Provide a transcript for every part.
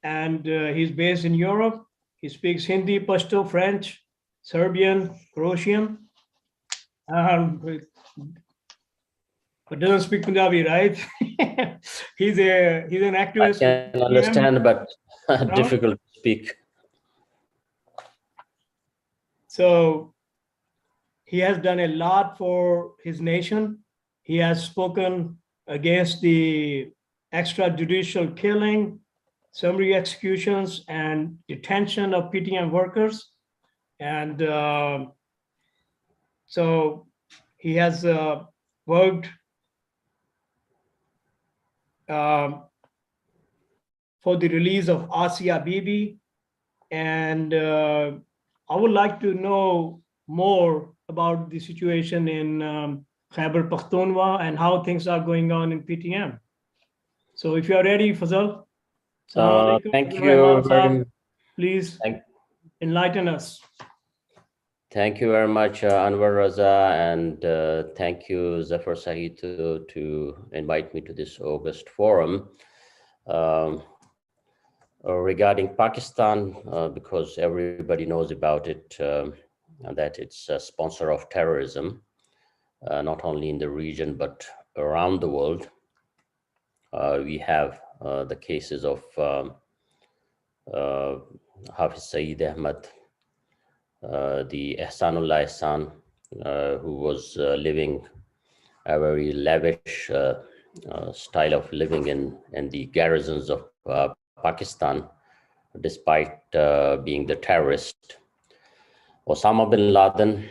and he's based in Europe. He speaks Hindi, Pashto, French, Serbian, Croatian, but doesn't speak Punjabi, right? he's an activist. I can understand, but No? difficult to speak. So he has done a lot for his nation. He has spoken against the extrajudicial killing, summary executions, and detention of PTM workers. And so he has worked for the release of Asia Bibi. And I would like to know more about the situation in Khyber Pakhtunkhwa and how things are going on in PTM. So if you are ready, Fazal. Thank you very much. Please enlighten us. Thank you very much, Anwar Raza, and thank you, Zafar Sahid, to invite me to this August forum. Regarding Pakistan, because everybody knows about it, that it's a sponsor of terrorism, not only in the region, but around the world. We have the cases of Hafiz Saeed Ahmad, the Ehsanullah Ehsan, who was living a very lavish style of living in the garrisons of Pakistan, despite being the terrorist. Osama bin Laden,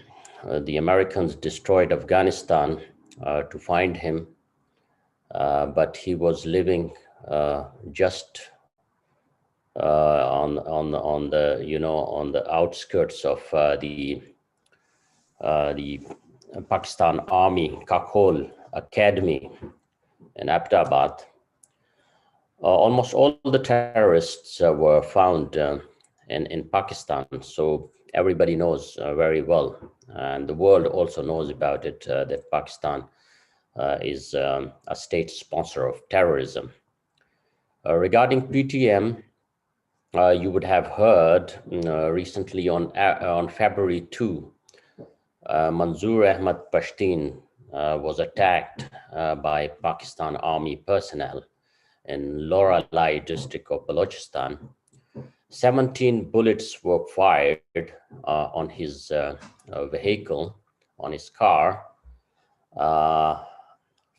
the Americans destroyed Afghanistan to find him, but he was living just on the outskirts of the Pakistan Army Kakol Academy in Abbottabad. Almost all the terrorists were found in Pakistan, so everybody knows very well, and the world also knows about it, that Pakistan is a state sponsor of terrorism. Regarding PTM, you would have heard recently on February 2, Manzoor Ahmad Pashtun was attacked by Pakistan Army personnel in Loralai district of Balochistan. 17 bullets were fired on his vehicle, on his car.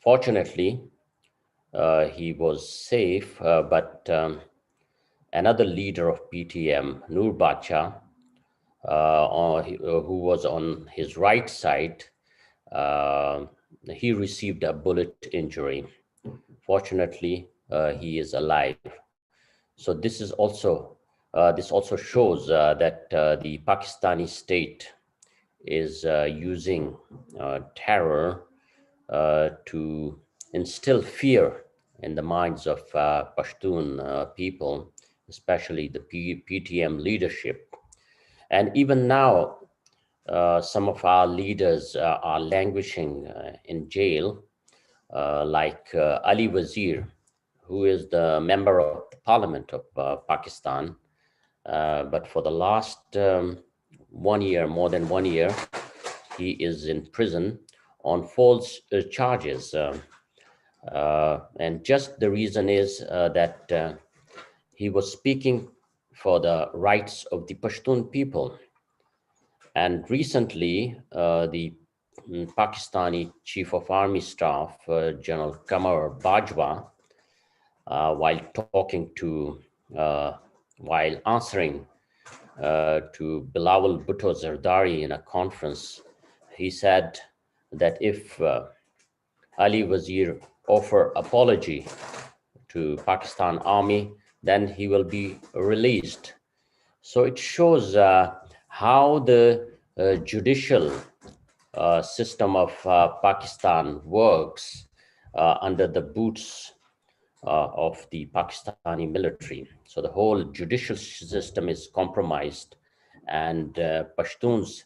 Fortunately, he was safe, but another leader of PTM, Nur Bacha, who was on his right side, he received a bullet injury. Fortunately, he is alive. So this also shows that the Pakistani state is using terror to instill fear in the minds of Pashtun people, especially the PTM leadership. And even now, some of our leaders are languishing in jail, like Ali Wazir, who is the member of the parliament of Pakistan. But for the last 1 year, more than 1 year, he is in prison on false charges. And just the reason is that he was speaking for the rights of the Pashtun people. And recently, the Pakistani Chief of Army Staff, General Qamar Bajwa, while answering to Bilawal Bhutto Zardari in a conference, he said that if Ali Wazir offer apology to Pakistan Army, then he will be released. So it shows how the judicial system of Pakistan works under the boots of the Pakistani military. So the whole judicial system is compromised, and Pashtuns,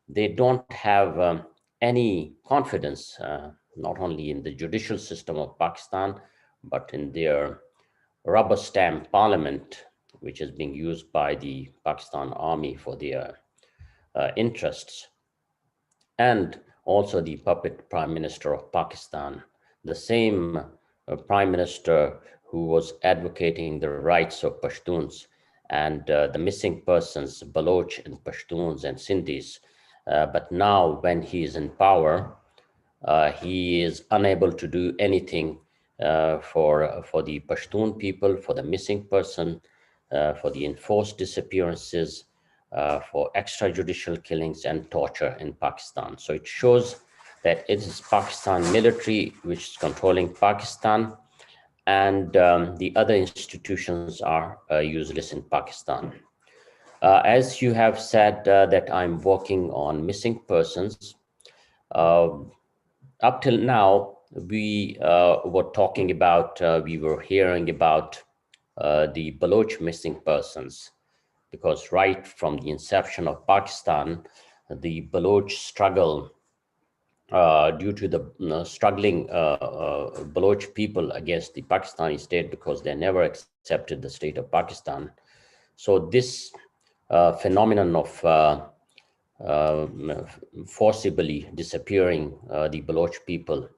they don't have any confidence, not only in the judicial system of Pakistan, but in their rubber stamp parliament, which is being used by the Pakistan Army for their interests, and also the puppet Prime Minister of Pakistan, the same Prime Minister who was advocating the rights of Pashtuns and the missing persons, Baloch and Pashtuns and Sindhis. But now, when he is in power, he is unable to do anything for the Pashtun people, for the missing person, for the enforced disappearances, for extrajudicial killings and torture in Pakistan. So it shows that it is Pakistan military which is controlling Pakistan, and the other institutions are useless in Pakistan. As you have said that I'm working on missing persons, uh, up till now, we were talking about, we were hearing about the Baloch missing persons, because right from the inception of Pakistan, the Baloch struggle, due to the struggling Baloch people against the Pakistani state, because they never accepted the state of Pakistan. So this phenomenon of uh, forcibly disappearing the Baloch people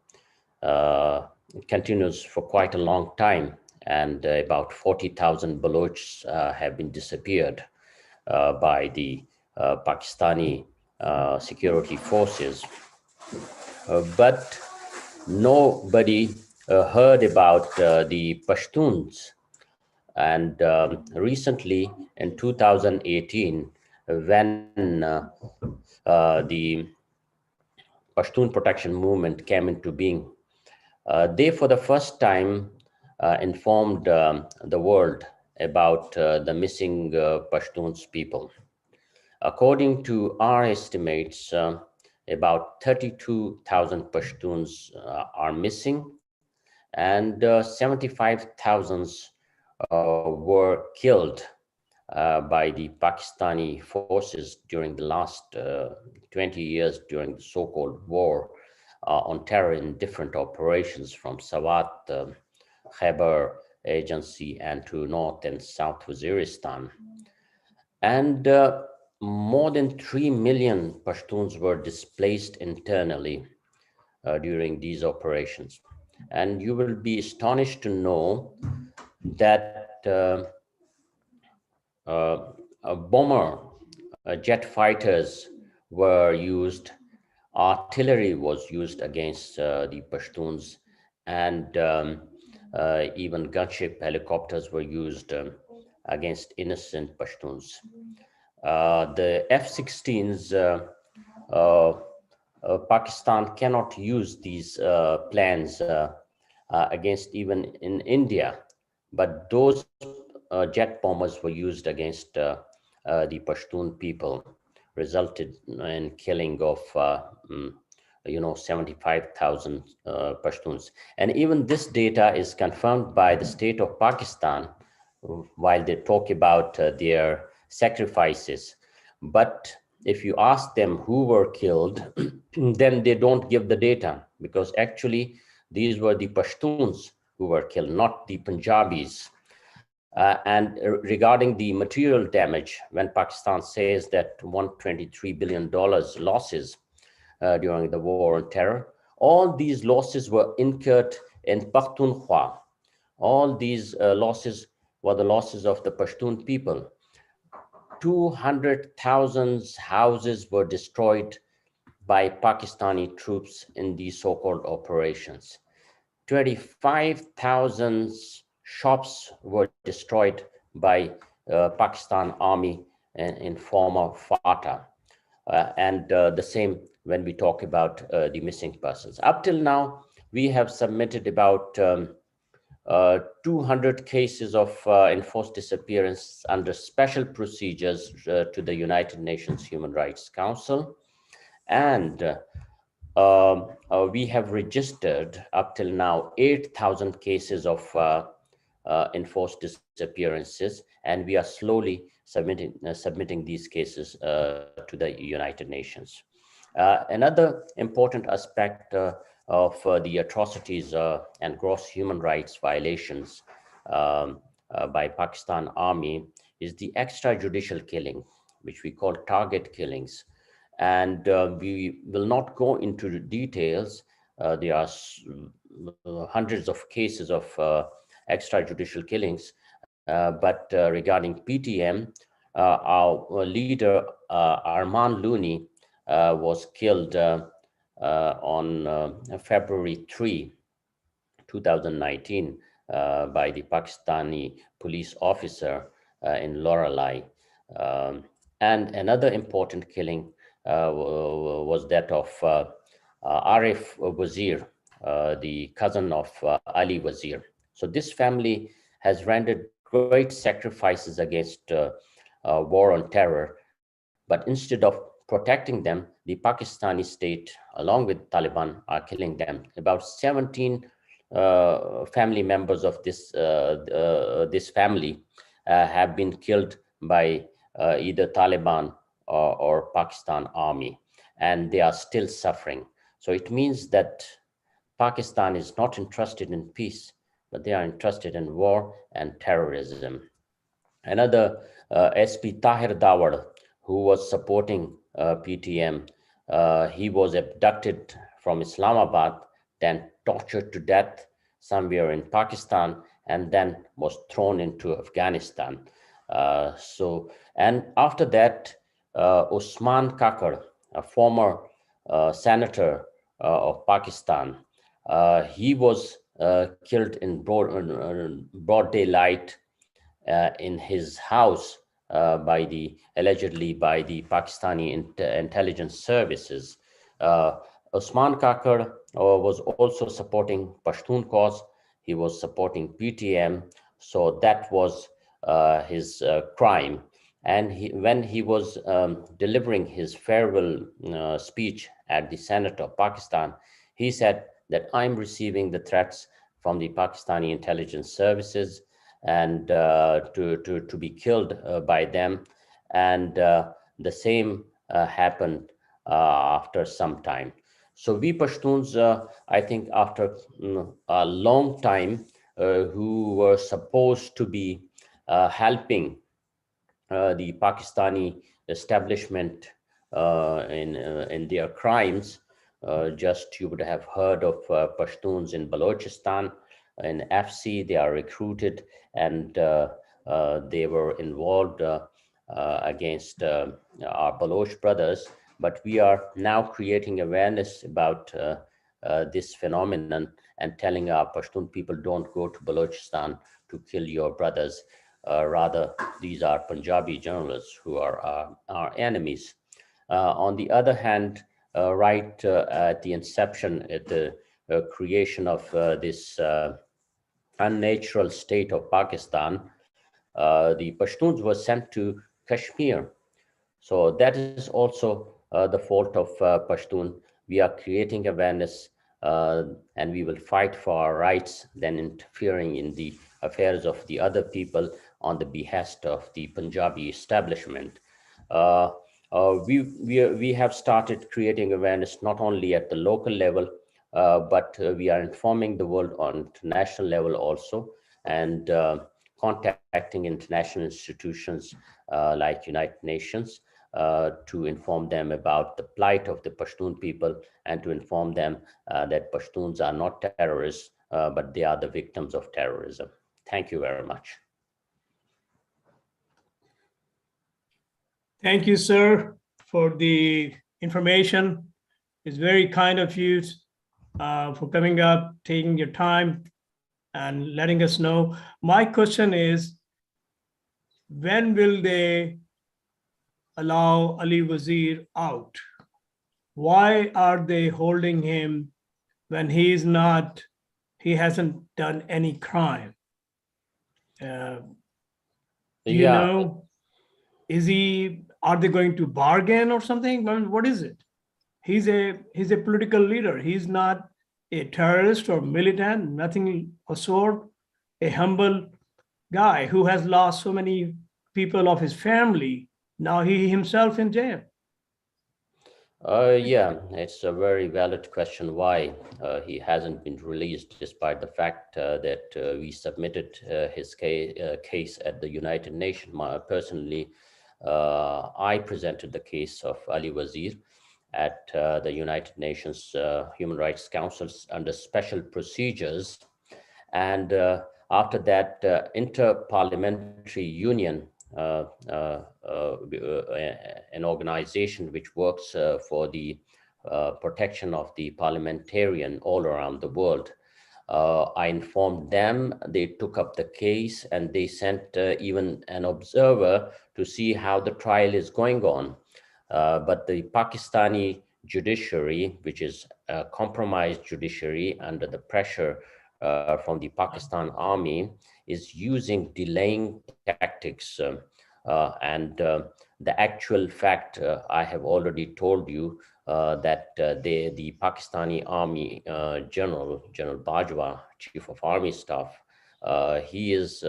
uh, continues for quite a long time, and about 40,000 Balochs have been disappeared by the Pakistani security forces. But nobody heard about the Pashtuns. And recently, in 2018, when the Pashtun protection movement came into being, they, for the first time, informed the world about the missing Pashtuns people. According to our estimates, about 32,000 Pashtuns are missing, and 75,000 were killed by the Pakistani forces during the last 20 years during the so-called war on terror in different operations from Swat, Khyber Agency, and to North and South Waziristan. And more than 3 million Pashtuns were displaced internally during these operations. And you will be astonished to know that a bomber, jet fighters were used, artillery was used against the Pashtuns, and even gunship helicopters were used against innocent Pashtuns. The F-16s, Pakistan cannot use these planes against even in India, but those jet bombers were used against the Pashtun people, resulted in killing of 75,000 Pashtuns. And even this data is confirmed by the state of Pakistan while they talk about their sacrifices. But if you ask them who were killed, then they don't give the data, because actually these were the Pashtuns who were killed, not the Punjabis. And regarding the material damage, when Pakistan says that $123 billion losses during the war on terror, all these losses were incurred in Pakhtunkhwa. All these losses were the losses of the Pashtun people. 200,000 houses were destroyed by Pakistani troops in these so-called operations. 25,000 shops were destroyed by Pakistan Army in former FATA. And the same when we talk about the missing persons. Up till now, we have submitted about 200 cases of enforced disappearance under special procedures to the United Nations Human Rights Council. And we have registered up till now 8,000 cases of enforced disappearances, and we are slowly submitting these cases to the United Nations. Another important aspect of the atrocities and gross human rights violations by Pakistan Army is the extrajudicial killing, which we call target killings. And we will not go into the details. There are hundreds of cases of extrajudicial killings, but regarding PTM, our leader, Arman Looney, was killed on February 3, 2019, by the Pakistani police officer in Loralai. And another important killing was that of Arif Wazir, the cousin of Ali Wazir. So this family has rendered great sacrifices against war on terror, but instead of protecting them, the Pakistani state, along with Taliban, are killing them. About 17 family members of this family have been killed by either Taliban or Pakistan Army, and they are still suffering. So it means that Pakistan is not interested in peace, but they are interested in war and terrorism. Another SP Tahir Dawar, who was supporting PTM, he was abducted from Islamabad, then tortured to death somewhere in Pakistan, and then was thrown into Afghanistan. And after that, Usman Kakar, a former senator of Pakistan, he was killed in broad daylight in his house allegedly by the Pakistani intelligence services. Osman Kakar was also supporting Pashtun cause. He was supporting PTM, so that was his crime. And when he was delivering his farewell speech at the Senate of Pakistan, he said that I'm receiving the threats from the Pakistani intelligence services and to be killed by them. And the same happened after some time. So we Pashtuns, I think after a long time, who were supposed to be helping the Pakistani establishment in their crimes. Just you would have heard of Pashtuns in Balochistan, in FC, they are recruited and they were involved against our Baloch brothers. But we are now creating awareness about this phenomenon and telling our Pashtun people, don't go to Balochistan to kill your brothers. Rather, these are Punjabi journalists who are our enemies. On the other hand, right at the inception, at the creation of this unnatural state of Pakistan, the Pashtuns were sent to Kashmir. So that is also the fault of Pashtun. We are creating awareness and we will fight for our rights than interfering in the affairs of the other people on the behest of the Punjabi establishment. We have started creating awareness not only at the local level, but we are informing the world on international level also, and contacting international institutions like United Nations to inform them about the plight of the Pashtun people and to inform them that Pashtuns are not terrorists, but they are the victims of terrorism. Thank you very much. Thank you, sir, for the information. It's very kind of you for coming up, taking your time and letting us know. My question is, when will they allow Ali Wazir out? Why are they holding him when he hasn't done any crime? You know, are they going to bargain or something? I mean, what is it? He's a political leader. He's not a terrorist or militant, nothing of sort, a humble guy who has lost so many people of his family. Now he himself in jail. Yeah, it's a very valid question why he hasn't been released, despite the fact that we submitted his case at the United Nations. Personally, I presented the case of Ali Wazir at the United Nations Human Rights Councils under special procedures. And after that, Inter-Parliamentary Union, an organization which works for the protection of the parliamentarian all around the world. I informed them, they took up the case, and they sent even an observer to see how the trial is going on. But the Pakistani judiciary, which is a compromised judiciary under the pressure from the Pakistan army, is using delaying tactics. And the actual fact, I have already told you that the Pakistani army General Bajwa, Chief of Army Staff, he is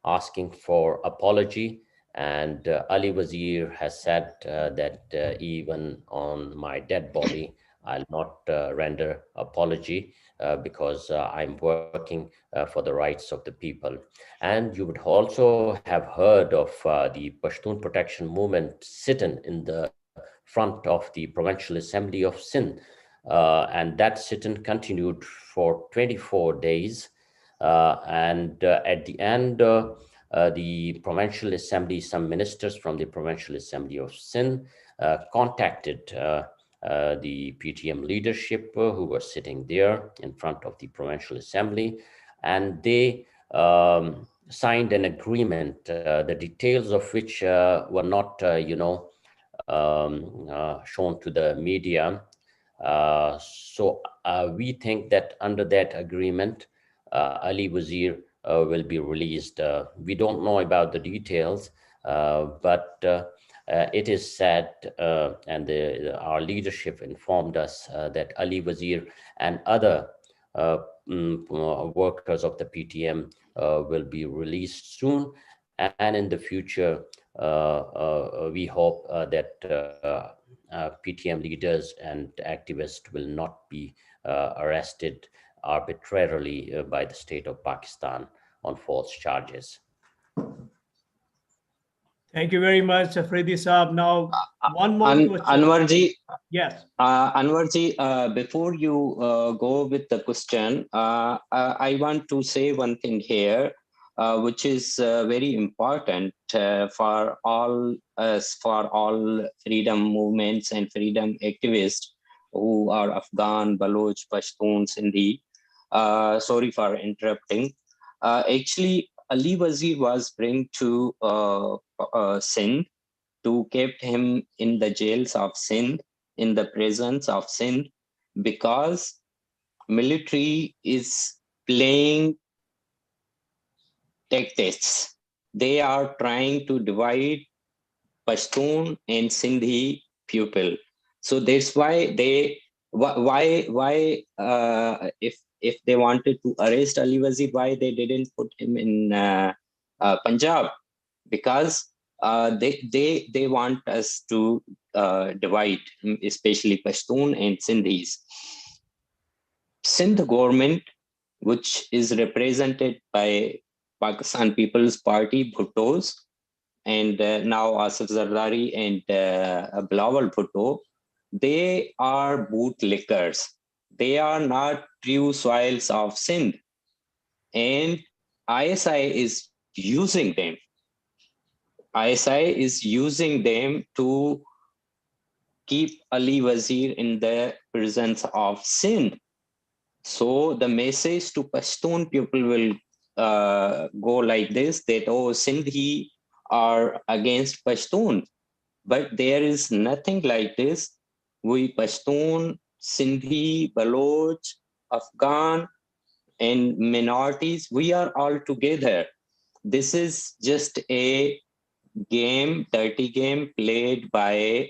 asking for apology. And Ali Wazir has said that even on my dead body, I'll not render apology because I'm working for the rights of the people. And you would also have heard of the Pashtun Protection Movement sit-in in the front of the Provincial Assembly of Sindh. And that sit-in continued for 24 days. And at the end, the Provincial Assembly, some ministers from the Provincial Assembly of Sindh contacted the PTM leadership who were sitting there in front of the Provincial Assembly, and they signed an agreement, the details of which were not, shown to the media. So we think that under that agreement, Ali Wazir will be released. We don't know about the details, but it is said, and our leadership informed us that Ali Wazir and other workers of the PTM will be released soon. And in the future, we hope that PTM leaders and activists will not be arrested arbitrarily by the state of Pakistan on false charges. Thank you very much, Afridi Saab. Now, one more question. Anwarji, Yes. Anwarji, before you go with the question, I want to say one thing here, which is very important for all us, for all freedom movements and freedom activists who are Afghan, Baloch, Pashtun, Sindhi. Sorry for interrupting. Actually, Ali Wazir was brought to Sindh, to keep him in the jails of Sindh, in the prisons of Sindh, because military is playing tactics. They are trying to divide Pashtun and Sindhi people. So that's why if they wanted to arrest Ali Wazir, why they didn't put him in Punjab? Because they want us to divide, especially Pashtun and Sindhis. Sindh government, which is represented by Pakistan People's Party, Bhuttos, and now Asif Zardari and Bilawal Bhutto, they are bootlickers. They are not true soils of Sindh. And ISI is using them. ISI is using them to keep Ali Wazir in the presence of Sindh. So the message to Pashtun people will go like this, that, oh, Sindhi are against Pashtun. But there is nothing like this. We Pashtun, Sindhi, Baloch, Afghan, and minorities, we are all together. This is just a game, dirty game played by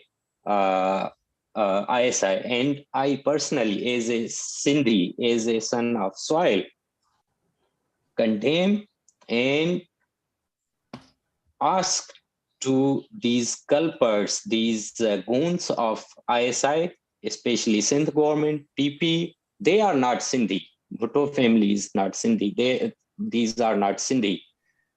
ISI. And I personally, as a Sindhi, as a son of soil, condemn and ask to these culprits, these goons of ISI, especially Sindh government, PP. They are not Sindhi. Bhutto family is not Sindhi. These are not Sindhi.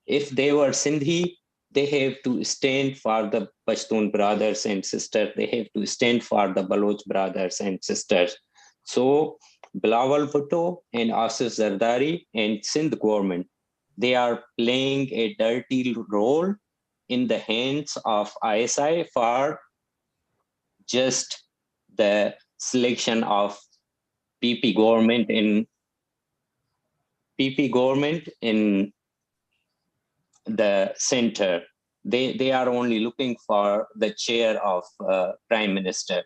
If they were Sindhi, they have to stand for the Pashtun brothers and sisters. They have to stand for the Baloch brothers and sisters. So Bilawal Bhutto and Asif Zardari and Sindh government, they are playing a dirty role in the hands of ISI for just the selection of PP government in the center. They are only looking for the chair of prime minister.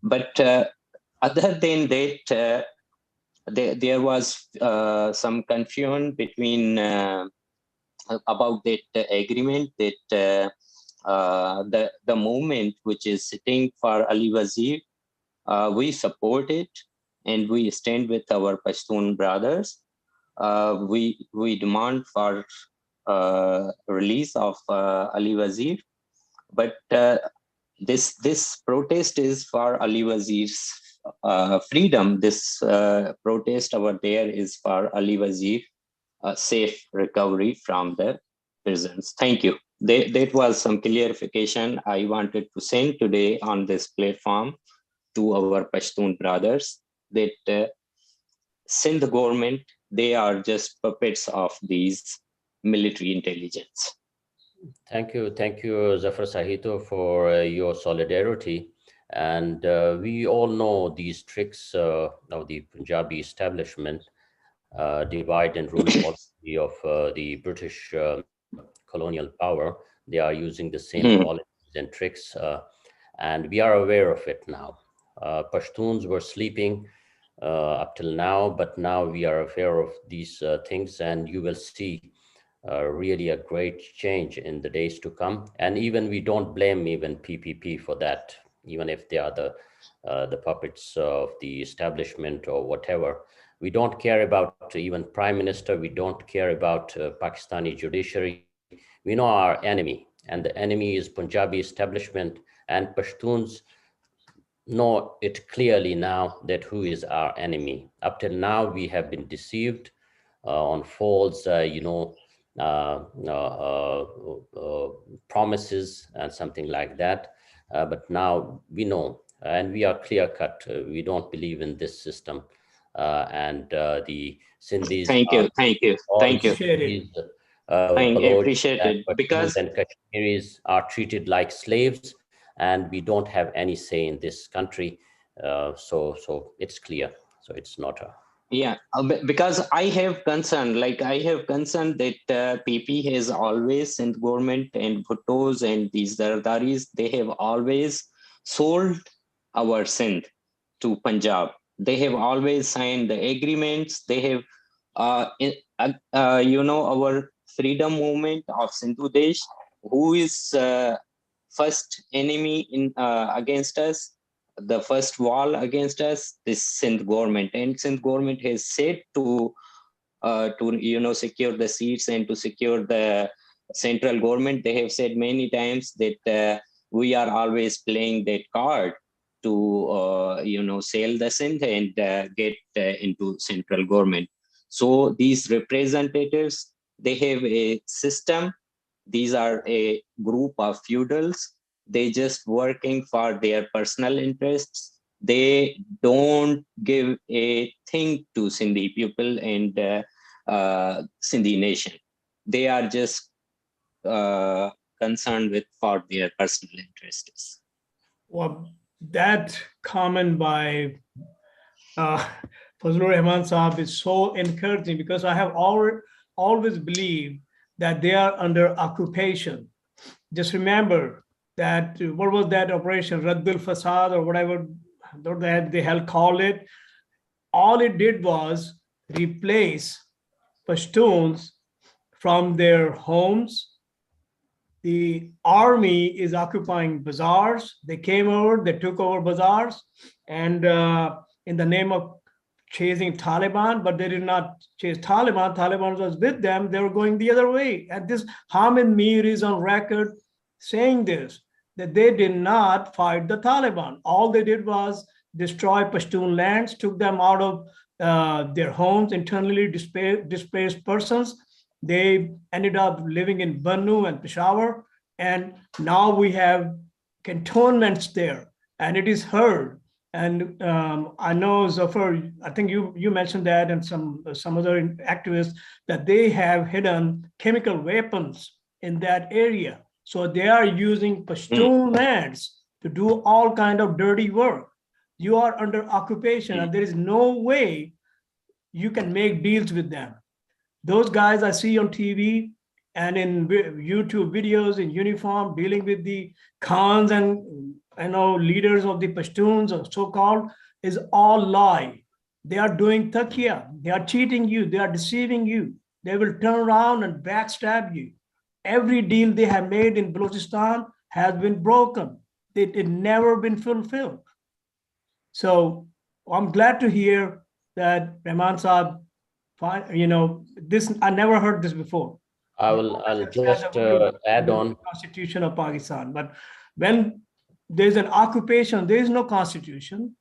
But other than that, there was some confusion between about that agreement that the movement which is sitting for Ali Wazir, we support it and we stand with our Pashtun brothers. We demand for release of Ali Wazir, but this protest is for Ali Wazir's freedom. This protest over there is for Ali Wazir safe recovery from the prisons. Thank you. That was some clarification I wanted to send today on this platform to our Pashtun brothers that Sindh government, they are just puppets of these military intelligence. Thank you, Zafar Sahito, for your solidarity. And we all know these tricks of the Punjabi establishment, divide and rule policy of the British colonial power. They are using the same policies and tricks, and we are aware of it now. Pashtuns were sleeping up till now, but now we are aware of these things, and you will see really a great change in the days to come. And even we don't blame even PPP for that, even if they are the puppets of the establishment or whatever. We don't care about even prime minister. We don't care about Pakistani judiciary. We know our enemy, and the enemy is Punjabi establishment, and Pashtuns know it clearly now that who is our enemy. Up till now, we have been deceived on false, promises and something like that. But now we know, and we are clear cut. We don't believe in this system. And the Sindhis Thank are you. all Appreciate it. Sindhis, Baloch Appreciate and it Pashtuns because and Kashmiris are treated like slaves, and we don't have any say in this country. So it's clear. So it's not a. yeah, because I have concern, that PP has always, and government and Bhuttos and these Zardaris, they have always sold our Sindh to Punjab. They have always signed the agreements. They have, our freedom movement of Sindhu Desh, who is first enemy in against us, the first wall against us, this Sindh government. And Sindh government has said to secure the seats and to secure the central government. They have said many times that we are always playing that card to sell the Sindh and get into central government. So these representatives, they have a system. These are a group of feudals. They just working for their personal interests. They don't give a thing to Sindhi people and Sindhi nation. They are just concerned with for their personal interests. Well, that comment by Fazlur Rahman Saab is so encouraging, because I have always believed that they are under occupation. Just remember that, what was that operation, Raddul Fasad or whatever that they hell call it? All it did was replace Pashtuns from their homes. The army is occupying bazaars. They came over, they took over bazaars, and in the name of chasing Taliban, but they did not chase Taliban. Taliban was with them. They were going the other way. And this Hamid Mir is on record saying this, that they did not fight the Taliban. All they did was destroy Pashtun lands, took them out of their homes, internally displaced persons. They ended up living in Bannu and Peshawar. And now we have cantonments there, and it is heard. And I know, Zafar, I think you mentioned that, and some other activists, that they have hidden chemical weapons in that area. So they are using Pashtun lands to do all kind of dirty work. You are under occupation, and there is no way you can make deals with them. Those guys I see on TV and in YouTube videos in uniform dealing with the Khans and leaders of the Pashtuns or so-called is all lie. They are doing takia. They are cheating you. They are deceiving you. They will turn around and backstab you. Every deal they have made in Balochistan has been broken. It never been fulfilled. So I'm glad to hear that Rahman Saab, this, I never heard this before. I'll just add on. Constitution of Pakistan, but when there's an occupation, there is no constitution.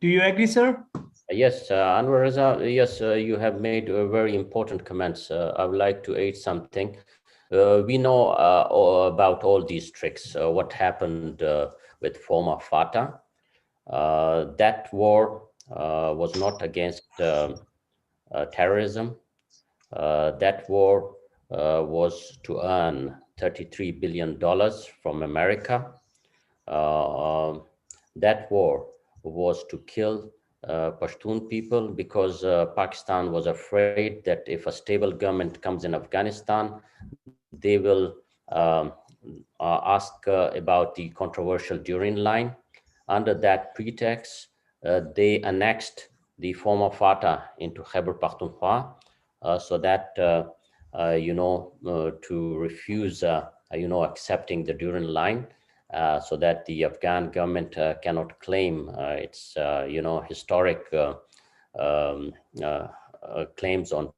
Do you agree, sir? Yes, Anwar Raza, yes, you have made very important comments. I would like to add something. We know about all these tricks, what happened with former Fatah. That war was not against terrorism. That war was to earn $33 billion from America. That war was to kill Pashtun people, because Pakistan was afraid that if a stable government comes in Afghanistan, they will ask about the controversial Durin line. Under that pretext, they annexed the former Fatah into Khyber Pakhtunkhwa, so that to refuse accepting the Durin line, so that the Afghan government cannot claim its historic claims on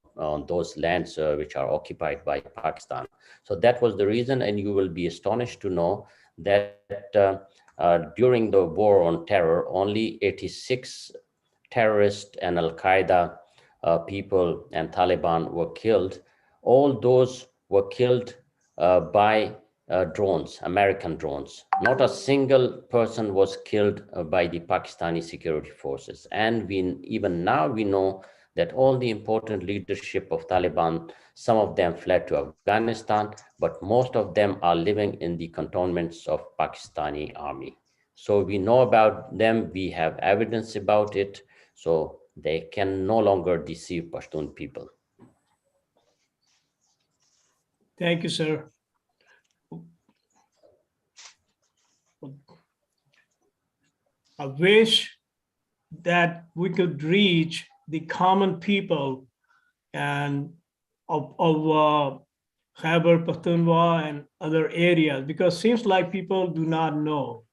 those lands which are occupied by Pakistan. So that was the reason, and you will be astonished to know that during the war on terror, only 86 terrorists and Al-Qaeda people and Taliban were killed. All those were killed by drones, American drones. Not a single person was killed by the Pakistani security forces. And even now we know that all the important leadership of Taliban, some of them fled to Afghanistan, but most of them are living in the cantonments of Pakistani army. So we know about them, we have evidence about it, so they can no longer deceive Pashtun people. Thank you, sir. I wish that we could reach the common people and of Khyber Pakhtunkhwa and other areas, because it seems like people do not know.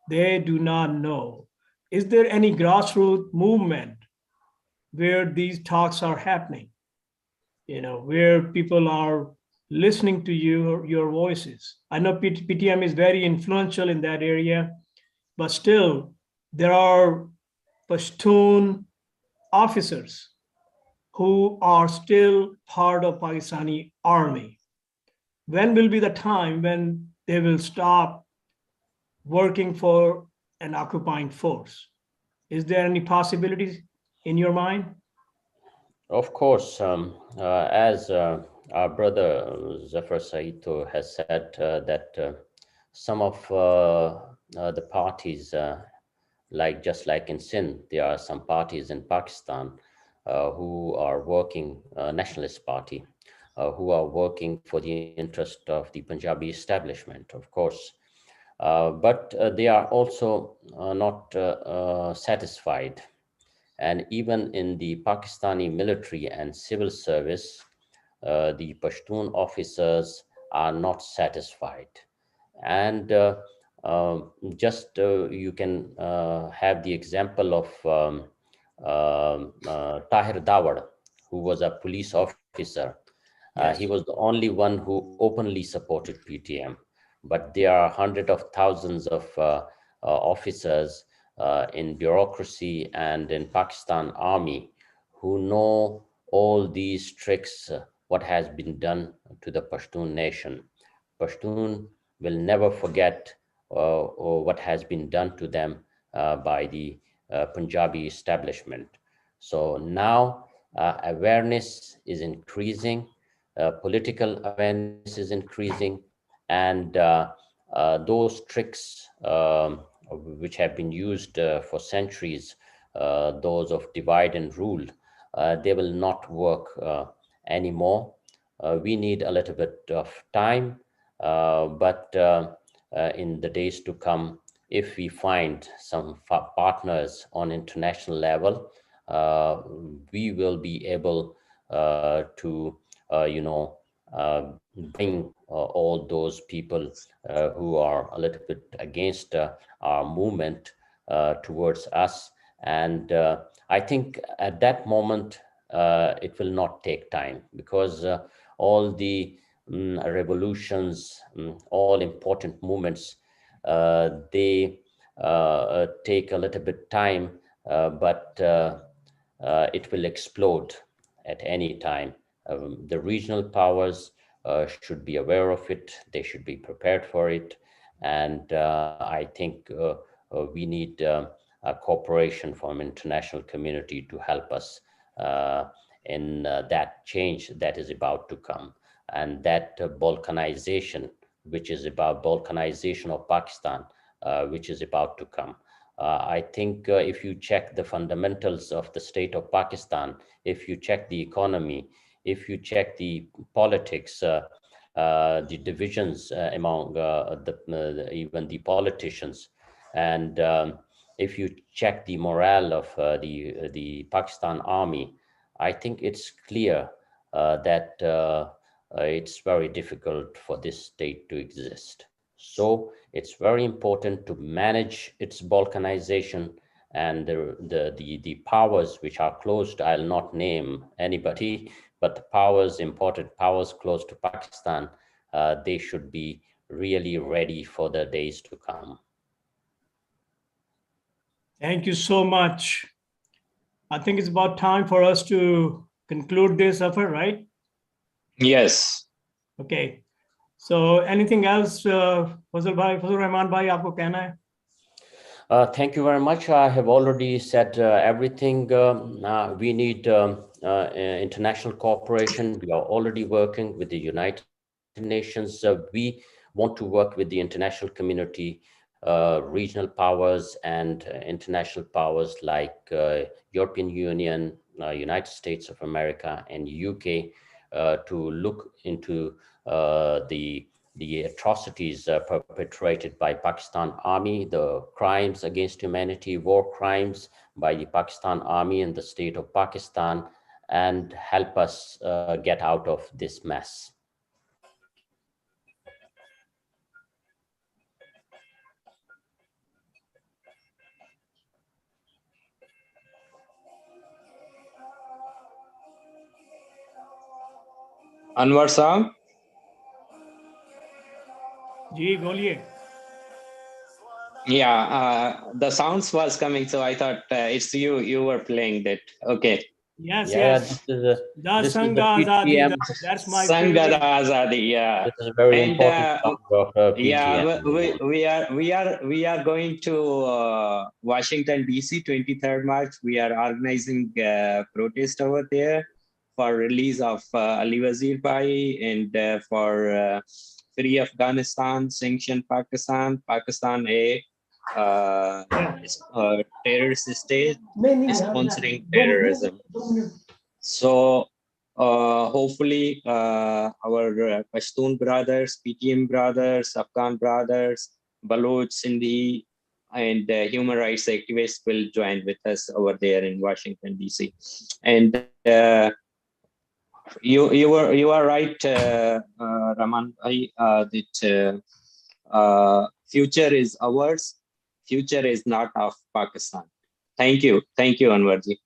They do not know. Is there any grassroots movement where these talks are happening? Where people are listening to your voices. I know PTM is very influential in that area, but still there are Pashtun officers who are still part of Pakistani army. When will be the time when they will stop working for an occupying force? Is there any possibilities in your mind? Of course, as our brother Zafar Saito has said, that some of the parties, just like in Sindh, there are some parties in Pakistan who are working, nationalist party, who are working for the interest of the Punjabi establishment, of course. But they are also not satisfied. And even in the Pakistani military and civil service, the Pashtun officers are not satisfied. And you can have the example of Tahir Dawar, who was a police officer. He Yes. was the only one who openly supported PTM. But there are hundreds of thousands of officers in bureaucracy and in Pakistan Army who know all these tricks, what has been done to the Pashtun nation. Pashtun will never forget or what has been done to them by the Punjabi establishment. So now awareness is increasing, political awareness is increasing, and those tricks which have been used for centuries, those of divide and rule, they will not work anymore. We need a little bit of time, but in the days to come, if we find some partners on international level, we will be able to, you know, bring all those people who are a little bit against our movement towards us. And I think at that moment, it will not take time, because all the revolutions, all important movements, they take a little bit time, but it will explode at any time. The regional powers should be aware of it. They should be prepared for it. And I think we need a cooperation from international community to help us in that change that is about to come. And that balkanization, which is about balkanization of Pakistan, which is about to come. I think if you check the fundamentals of the state of Pakistan, if you check the economy, if you check the politics, the divisions among even the politicians, and if you check the morale of the Pakistan army, I think it's clear that it's very difficult for this state to exist. So it's very important to manage its balkanization, and the powers which are close, I'll not name anybody, but the powers, important powers close to Pakistan, they should be really ready for the days to come. Thank you so much. I think it's about time for us to conclude this effort, right? Yes. Okay. So anything else, Fazil Rahman bhai, aapko kehna hai? Thank you very much. I have already said everything. We need international cooperation. We are already working with the United Nations. We want to work with the international community, regional powers, and international powers like European Union, United States of America, and UK to look into the atrocities perpetrated by Pakistan Army, the crimes against humanity, war crimes by the Pakistan Army and the state of Pakistan, and help us get out of this mess. Anwar Saab? Ji, boliye. Yeah, the sounds was coming, so I thought it's you. You were playing that. Okay. Yes, Yeah, yes. this is the Sangha Azadi, PTM. that's my Sangha favorite. Azadi, yeah. This is a very And important song of yeah, PTM. we are going to Washington DC 23rd March. We are organizing a protest over there for release of Ali Wazir Bhai and for free Afghanistan, sanction Pakistan, Pakistan a terrorist state sponsoring terrorism. So hopefully our Pashtun brothers, PTM brothers, Afghan brothers, Baloch, Sindhi, and human rights activists will join with us over there in Washington DC. And you are right, Raman, that future is ours. Future is not of Pakistan. Thank you, Anwarji.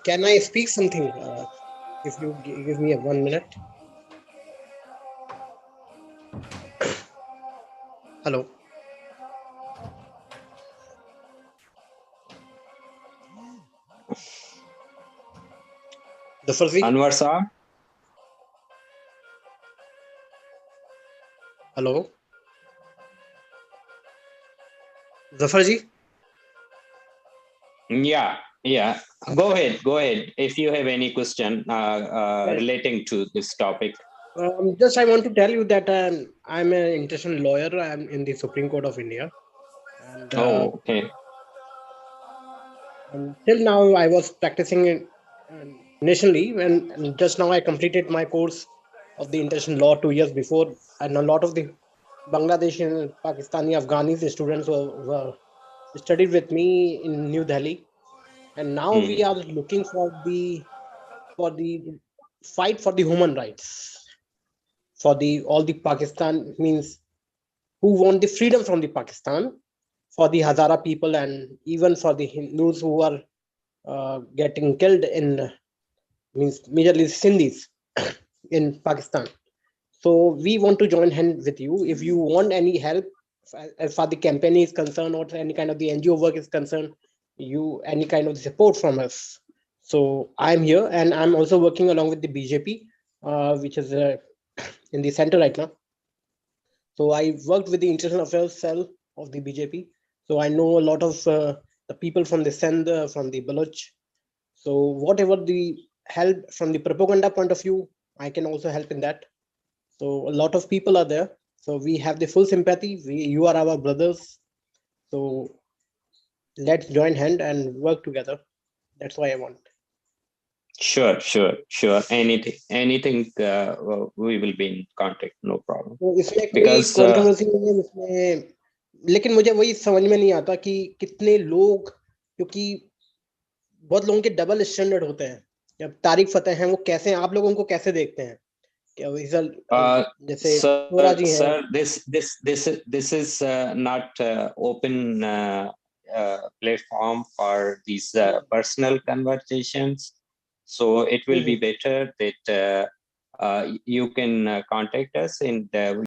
Can I speak something? If you give me a 1 minute. Hello. Zafarji. Anwar Saab? Hello. Zafarji. Yeah, yeah. Go ahead. If you have any question Yes. relating to this topic. Just I want to tell you that I'm an international lawyer. I'm in the Supreme Court of India, and Oh, okay. till now I was practicing nationally, and just now I completed my course of the international law 2 years before, and a lot of the Bangladeshi, and Pakistani, Afghani students were studied with me in New Delhi, and now we are looking for the fight for the human rights for the all the Pakistan means who want the freedom from the Pakistan for the Hazara people and even for the Hindus who are getting killed in means majorly Sindhis in Pakistan. So we want to join hand with you. If you want any help as far the campaign is concerned or any kind of the NGO work is concerned, you any kind of support from us. So I'm here and I'm also working along with the BJP, which is in the center right now. So I worked with the international affairs cell of the BJP. So I know a lot of the people from the Sindh, from the Baloch. So whatever the help from the propaganda point of view, I can also help in that. So a lot of people are there. So we have the full sympathy. You are our brothers. So let's join hand and work together. That's why I want. Sure. Anything, we will be in contact, no problem. तो इसमें कोई Because controversy नहीं है इसमें, लेकिन मुझे वही समझ में नहीं आता कि कितने लोग, क्योंकि बहुत लोगों के डबल स्टैंडर्ड होते हैं. जब तारिक फतेह हैं वो कैसे, आप लोग उनको कैसे देखते हैं? क्या जैसे नोरा जी हैं. sir, this is not open platform for these personal conversations. So it will be better that you can contact us and